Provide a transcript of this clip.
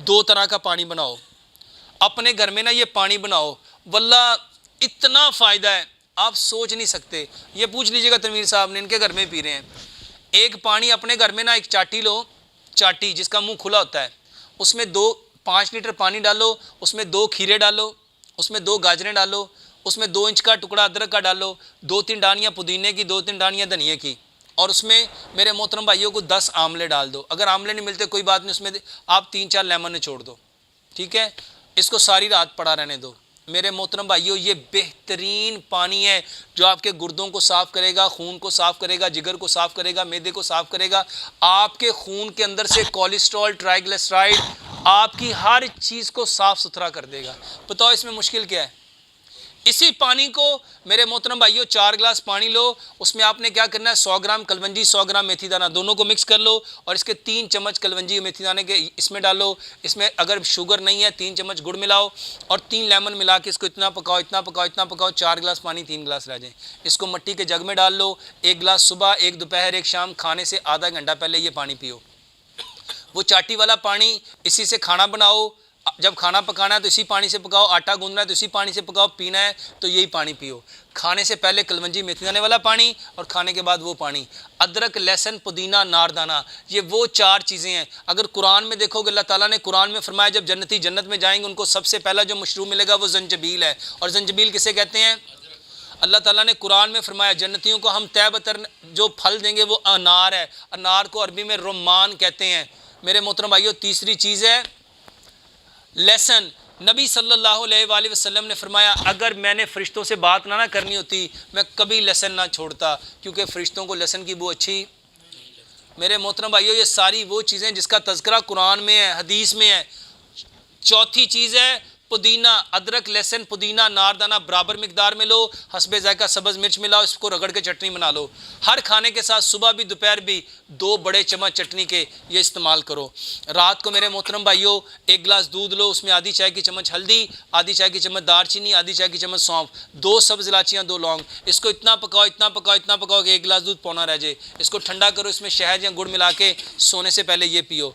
दो तरह का पानी बनाओ अपने घर में ना, ये पानी बनाओ, वल्ला इतना फ़ायदा है आप सोच नहीं सकते। ये पूछ लीजिएगा तनवीर साहब ने, इनके घर में पी रहे हैं। एक पानी अपने घर में ना, एक चाटी लो, चाटी जिसका मुंह खुला होता है, उसमें 5 लीटर पानी डालो, उसमें 2 खीरे डालो, उसमें 2 गाजरें डालो, उसमें 2 इंच का टुकड़ा अदरक का डालो, 2-3 डानियाँ पुदीने की, 2-3 डानियाँ धनिया की, और उसमें मेरे मोहतरम भाइयों को 10 आमले डाल दो। अगर आमले नहीं मिलते कोई बात नहीं, उसमें आप 3-4 लेमन निचोड़ दो, ठीक है। इसको सारी रात पड़ा रहने दो। मेरे मोहतरम भाइयों, ये बेहतरीन पानी है जो आपके गुर्दों को साफ़ करेगा, खून को साफ़ करेगा, जिगर को साफ़ करेगा, मैदे को साफ़ करेगा, आपके खून के अंदर से कोलेस्ट्रॉल, ट्राइग्लिसराइड, आपकी हर चीज़ को साफ़ सुथरा कर देगा। बताओ इसमें मुश्किल क्या है। इसी पानी को मेरे मोहतरम भाइयों 4 गिलास पानी लो, उसमें आपने क्या करना है, 100 ग्राम कलवंजी, 100 ग्राम मेथी दाना, दोनों को मिक्स कर लो और इसके 3 चम्मच कलवंजी मेथी दाने के इसमें डालो। इसमें अगर शुगर नहीं है 3 चम्मच गुड़ मिलाओ और 3 लेमन मिला के इसको इतना पकाओ, इतना पकाओ, इतना पकाओ, 4 गिलास पानी 3 गिलास रह जाए। इसको मिट्टी के जग में डाल लो, 1 गिलास सुबह, 1 दोपहर, 1 शाम, खाने से आधा घंटा पहले ये पानी पियो। वो चाटी वाला पानी, इसी से खाना बनाओ, जब खाना पकाना है तो इसी पानी से पकाओ, आटा गूंदना है तो इसी पानी से पकाओ, पीना है तो यही पानी पियो। खाने से पहले कलवंजी मेथी दाने वाला पानी और खाने के बाद वो पानी। अदरक, लहसुन, पुदीना, नारदाना, ये वो 4 चीज़ें हैं। अगर कुरान में देखोगे, अल्लाह ताला ने कुरान में फरमाया जब जन्नती जन्नत में जाएंगे उनको सबसे पहला जो मशरूब मिलेगा वो जंजबील है। और जंजबील किसे कहते हैं? अल्लाह ताला ने कुरान में फरमाया जन्नतियों को हम तैबतर जो फल देंगे वो अनार है। अनार को अरबी में रुम्मान कहते हैं। मेरे मोहतरम भाइयों, तीसरी चीज़ है लहसन। नबी सल्लल्लाहु अलैहि वसल्लम ने फरमाया अगर मैंने फ़रिश्तों से बात ना करनी होती मैं कभी लहसन ना छोड़ता, क्योंकि फ़रिश्तों को लहसन की बू अच्छी। मेरे मोहतरम भाइयों, ये सारी वो चीज़ें जिसका तज़किरा कुरान में है, हदीस में है। चौथी चीज़ है पुदीना, अदरक, लहसुन, पुदीना, नारदाना बराबर मिकदार में लो, हस्बे जायका सब्ज़ मिर्च मिलाओ, इसको रगड़ के चटनी बना लो। हर खाने के साथ सुबह भी दोपहर भी 2 बड़े चम्मच चटनी के ये इस्तेमाल करो। रात को मेरे मोहतरम भाइयों 1 गिलास दूध लो, उसमें आधी चाय की चम्मच हल्दी, आधी चाय की चम्मच दारचीनी, आधी चाय की चम्मच सौंफ, 2 सब्ज़ इलाचियाँ, 2 लौंग। इसको इतना पकाओ, इतना पकाओ, इतना पकाओ कि 1 गिलास दूध पौना रह जाए। इसको ठंडा करो, इसमें शहद या गुड़ मिला के सोने से पहले ये पियो।